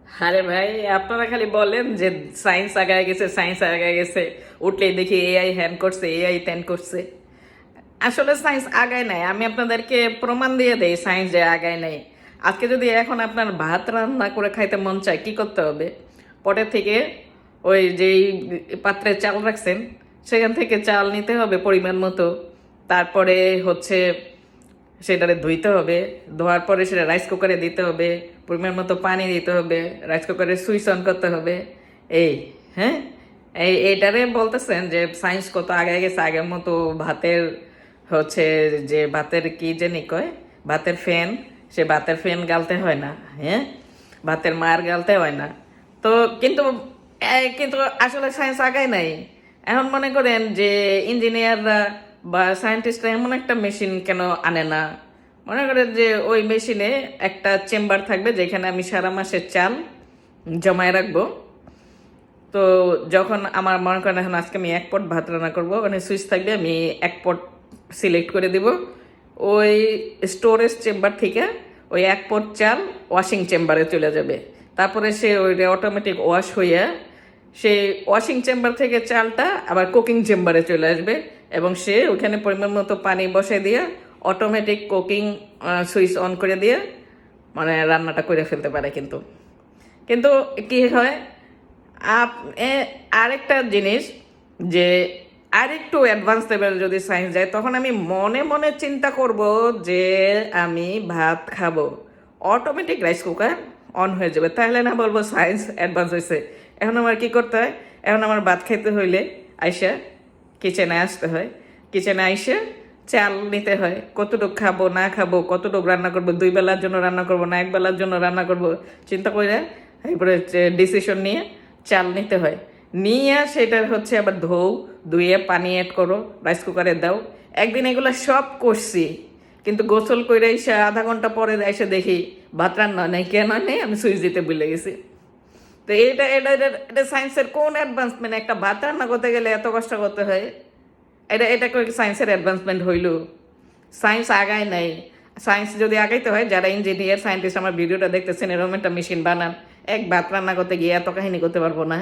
আরে ভাই, আপনারা খালি বলেন যে সায়েন্স আগায় গেছে, সায়েন্স আগায় গেছে, উঠলেই দেখি এআই হ্যান করছে, এআই ত্যান করছে। আসলে সায়েন্স আগায় নাই, আমি আপনাদেরকে প্রমাণ দিয়ে দেই সায়েন্স যে আগায় নাই। আজকে যদি এখন আপনার ভাত রান্না করে খাইতে মন চায়, কি করতে হবে? পটের থেকে ওই যেই পাত্রে চাল রাখছেন, সেখান থেকে চাল নিতে হবে পরিমাণ মতো। তারপরে হচ্ছে সেটারে ধুইতে হবে, ধোয়ার পরে সেটা রাইস কুকারে দিতে হবে, পরিমাণ মতো পানি দিতে হবে, রাইস কুকারে সুইচ অন করতে হবে। এই, হ্যাঁ, এইটারে বলতেছেন যে সায়েন্স কত আগে গেছে, আগের মতো ভাতের হচ্ছে যে ভাতের কি জানি কয়, ভাতের ফ্যান, সে ভাতের ফ্যান গালতে হয় না, হ্যাঁ, ভাতের মার গালতে হয় না। তো কিন্তু কিন্তু আসলে সায়েন্স আগায় নাই। এখন মনে করেন যে ইঞ্জিনিয়াররা বা সায়েন্টিস্টরা এমন একটা মেশিন কেন আনে না? মনে করেন যে ওই মেশিনে একটা চেম্বার থাকবে যেখানে আমি সারা মাসের চাল জমায় রাখবো। তো যখন আমার মনে করেন এখন আজকে আমি এক পট ভাত রান্না করবো, ওখানে সুইচ থাকবে, আমি এক পট সিলেক্ট করে দিব। ওই স্টোরেজ চেম্বার থেকে ওই এক পট চাল ওয়াশিং চেম্বারে চলে যাবে। তারপরে সে ওই অটোমেটিক ওয়াশ হইয়া সেই ওয়াশিং চেম্বার থেকে চালটা আবার কুকিং চেম্বারে চলে আসবে, এবং সে ওখানে পরিমাণ মতো পানি বসে দিয়ে অটোমেটিক কুকিং সুইচ অন করে দিয়ে মানে রান্নাটা করে ফেলতে পারে। কিন্তু কিন্তু কি হয়, আরেকটা জিনিস, যে আরেকটু অ্যাডভান্স লেভেল যদি সায়েন্স যায়, তখন আমি মনে মনে চিন্তা করব যে আমি ভাত খাবো, অটোমেটিক রাইস কুকার অন হয়ে যাবে। তাহলে না বলবো সায়েন্স অ্যাডভান্স হয়েছে। এখন আমার কি করতে হয়? এখন আমার ভাত খেতে হইলে আইসা কিচেনে আসতে হয়, কিচেনে আইসা চাল নিতে হয়, কতটুকু খাবো না খাবো, কতটুকু রান্না করবো, 2 বেলার জন্য রান্না করবো না 1 বেলার জন্য রান্না করবো, চিন্তা করে এরপরে ডিসিশন নিয়ে চাল নিতে হয়। নিয়ে সেটার হচ্ছে আবার ধুয়ে পানি অ্যাড করো, রাইস কুকারে দাও। একদিন এগুলো সব করছি, কিন্তু গোসল করে এসে আধা ঘন্টা পরে এসে দেখি ভাত রান্না নেই, কেন নেই, আমি সুইচ দিতে ভুলে গেছি। তো এটা এটা এটা এটা সায়েন্সের কোন অ্যাডভান্সমেন্ট? একটা ভাত রান্না করতে গেলে এত কষ্ট করতে হয়? এটা এটা করে সায়েন্সের অ্যাডভান্সমেন্ট হইল? সায়েন্স আগায় নাই। সায়েন্স যদি আগাইতে হয়, যারা ইঞ্জিনিয়ার সায়েন্টিস্ট আমার ভিডিওটা দেখতেছেন, এরকম একটা মেশিন বানান। এক ভাত রান্না করতে গিয়ে এত কাহিনী করতে পারবো না।